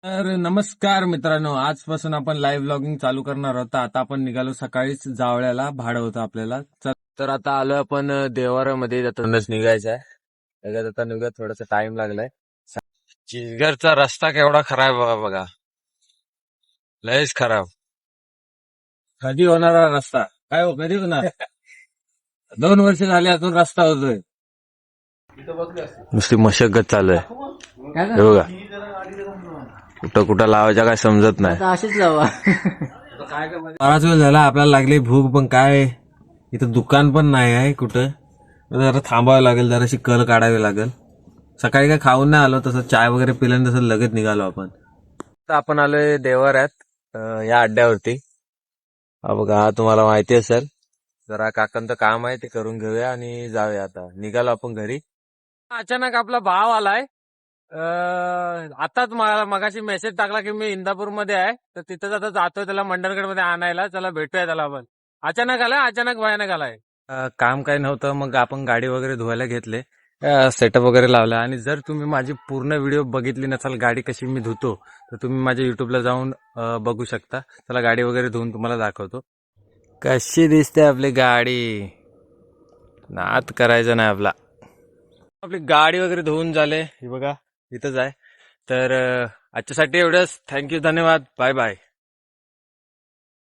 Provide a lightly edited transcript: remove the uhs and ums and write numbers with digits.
तर नमस्कार मित्रांनो, आजपासून आपण लाईव्ह ब्लॉगिंग चालू करणार आहोत. आता आपण निघालो सकाळीच जावळ्याला, भाडं होतं आपल्याला. तर आता आलो आपण देवारामध्ये जातानाच निघायचं आहे. त्याच्यात आता निघत थोडासा टाइम लागलाय. चिंचगडचा रस्ता केवढा खराब आहे बघा, लयच खराब. कधी होणार हा रस्ता? काय हो, कधी होणार? 2 वर्ष झाले अजून रस्ता होतोय. नुसती मशगत चालू आहे. हे बघा, कुठं कुठं लावायच्या काय समजत नाही. अशीच लावा. बराच वेळ झाला, आपल्याला लागली भूक, पण काय इथं दुकान पण नाही आहे कुठं. जरा थांबावं लागेल, जराशी कल काढावी लागेल. सकाळी काय खाऊन नाही आलो, तसं चाय वगैरे पिल्याने तसं लगेच निघालो आपण. तर आपण आलोय देवाऱ्यात या अड्ड्यावरती. हा बघा, हा तुम्हाला माहिती असेल. जरा काकांचं काम आहे ते करून घेऊया आणि जाऊया. आता निघालो आपण घरी. अचानक आपला भाव आलाय. आताच मला मगाशी मेसेज टाकला की मी इंदापूरमध्ये आहे, तर तिथंच आता जातोय त्याला मंडणगड मध्ये आणायला. चला भेटूया त्याला आपण. अचानक आलाय, अचानक भयानक आलाय. काम काही नव्हतं, मग आपण गाडी वगैरे धुवायला घेतले, सेटअप वगैरे लावला. आणि जर तुम्ही माझी पूर्ण व्हिडिओ बघितली नसाल गाडी कशी मी धुतो, तर तुम्ही माझ्या युट्यूबला जाऊन बघू शकता. चला गाडी वगैरे धुवून तुम्हाला दाखवतो कशी दिसते आपली गाडी. नाद करायचं नाही आपला. आपली गाडी वगैरे धुवून झाले, हे बघा इथंच आहे. तर आजच्यासाठी एवढंच. थँक्यू, धन्यवाद, बाय बाय.